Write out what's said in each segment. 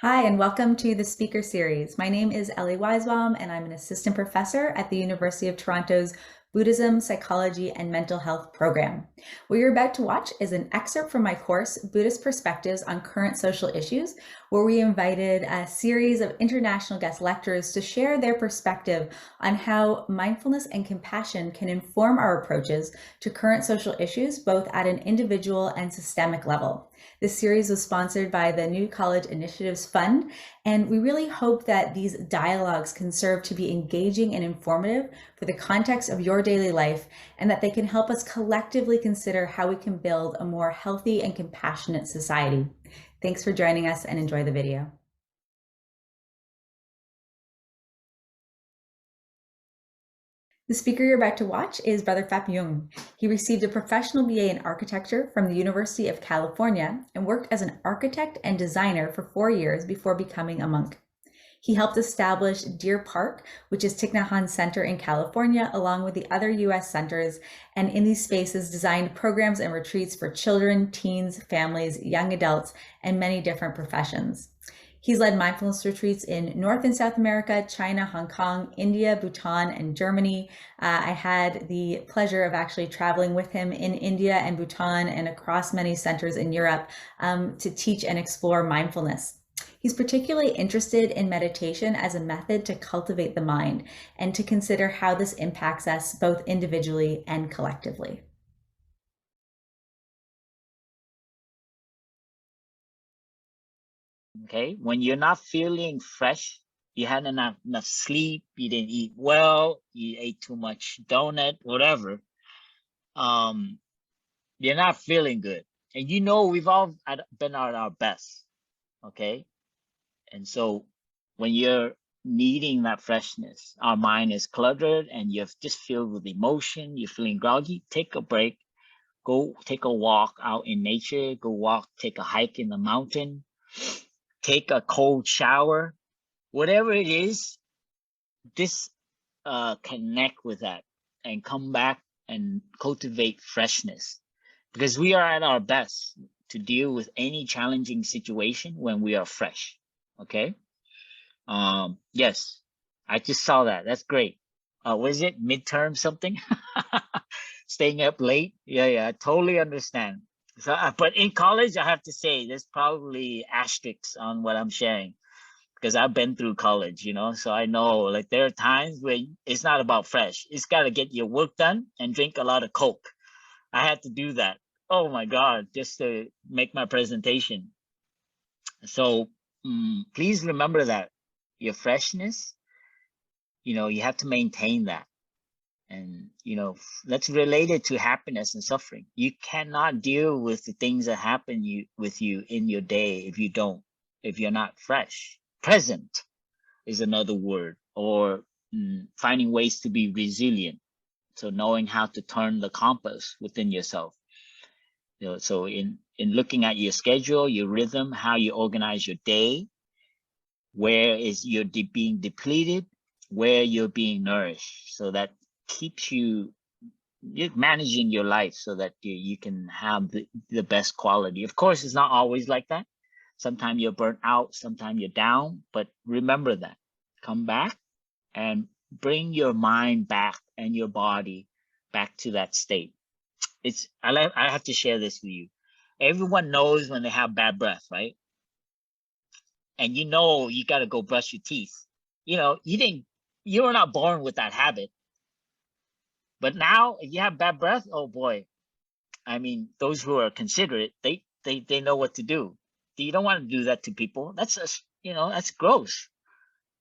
Hi, and welcome to the speaker series. My name is Ellie Weisbaum, and I'm an assistant professor at the University of Toronto's Buddhism, Psychology, and Mental Health program. What you're about to watch is an excerpt from my course, Buddhist Perspectives on Current Social Issues, where we invited a series of international guest lecturers to share their perspective on how mindfulness and compassion can inform our approaches to current social issues, both at an individual and systemic level. This series was sponsored by the New College Initiatives Fund, and we really hope that these dialogues can serve to be engaging and informative for the context of your daily life, and that they can help us collectively consider how we can build a more healthy and compassionate society. Thanks for joining us, and enjoy the video. The speaker you're about to watch is Brother Phap. He received a professional BA in architecture from the University of California and worked as an architect and designer for 4 years before becoming a monk. He helped establish Deer Park, which is Thich Nhat Hanh Center in California, along with the other US centers, and in these spaces designed programs and retreats for children, teens, families, young adults, and many different professions. He's led mindfulness retreats in North and South America, China, Hong Kong, India, Bhutan, and Germany. I had the pleasure of actually traveling with him in India and Bhutan and across many centers in Europe to teach and explore mindfulness. He's particularly interested in meditation as a method to cultivate the mind and to consider how this impacts us both individually and collectively. Okay, when you're not feeling fresh, you had enough sleep, you didn't eat well, you ate too much donut, whatever, you're not feeling good. And we've all been at our best. Okay, and so when you're needing that freshness, our mind is cluttered and you're just filled with emotion, you're feeling groggy, take a break, go take a walk out in nature, take a hike in the mountain, take a cold shower, whatever it is. This connect with that and come back and cultivate freshness, because we are at our best to deal with any challenging situation when we are fresh. Okay. Yes, I just saw that. That's great. What is it, midterm something? Staying up late? Yeah, I totally understand. So but in college, I have to say there's probably asterisks on what I'm sharing, because I've been through college, so I know, like, there are times when it's not about fresh. It's got to get your work done and drink a lot of Coke. I had to do that. Oh my God, just to make my presentation. So please remember that your freshness, you have to maintain that. And, let's relate it to happiness and suffering. You cannot deal with the things that happen with you in your day if you're not fresh. Present is another word, or finding ways to be resilient. So knowing how to turn the compass within yourself. So in looking at your schedule, your rhythm, how you organize your day, where is you're being depleted, where you're being nourished. So that keeps you're managing your life so that you can have the best quality. Of course, it's not always like that. Sometimes you're burnt out, sometimes you're down, but remember that. Come back and bring your mind back and your body back to that state. I have to share this with you. Everyone knows when they have bad breath, right? And you got to go brush your teeth. You were not born with that habit. But now if you have bad breath, oh boy. I mean, those who are considerate, they know what to do. You don't want to do that to people. That's that's gross.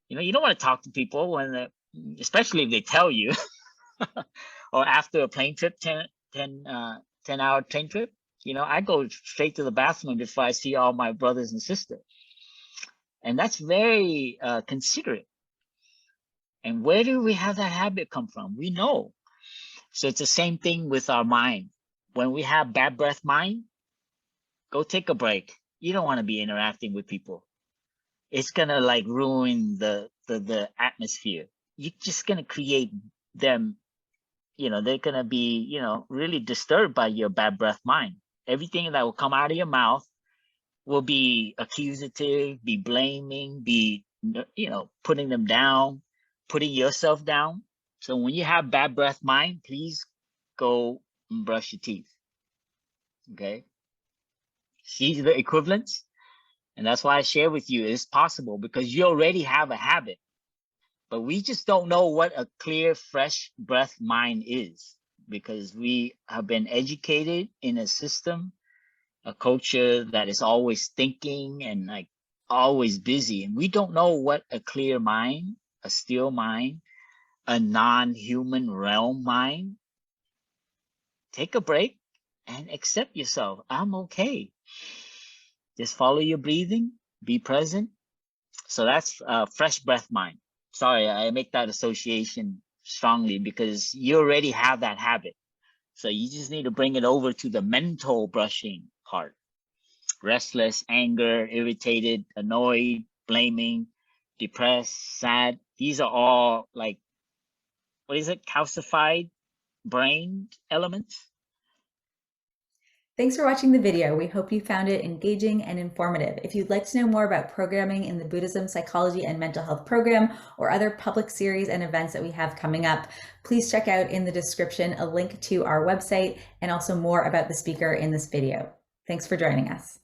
You don't want to talk to people when, especially if they tell you, or after a plane trip, 10-hour plane trip. I go straight to the bathroom before I see all my brothers and sisters. And that's very considerate. And where do we have that habit come from? We know. So it's the same thing with our mind. When we have bad breath mind, go take a break. You don't want to be interacting with people. It's gonna like ruin the atmosphere. You're just gonna create them, they're gonna be, really disturbed by your bad breath mind. Everything that will come out of your mouth will be accusative, be blaming, be, putting them down, putting yourself down. So when you have bad breath mind, please go and brush your teeth. Okay. See the equivalence? And that's why I share with you it's possible, because you already have a habit, but we just don't know what a clear, fresh breath mind is, because we have been educated in a system, a culture that is always thinking and like always busy. And we don't know what a clear mind, a still mind, a non-human realm mind. Take a break and accept yourself. I'm okay. Just follow your breathing, be present. So that's fresh breath mind. Sorry, I make that association strongly because you already have that habit. So you just need to bring it over to the mental brushing part. Restless, anger, irritated, annoyed, blaming, depressed, sad. These are all like, what is it? Calcified brain elements. Thanks for watching the video. We hope you found it engaging and informative. If you'd like to know more about programming in the Buddhism, Psychology, and Mental Health program, or other public series and events that we have coming up, please check out in the description a link to our website and also more about the speaker in this video. Thanks for joining us.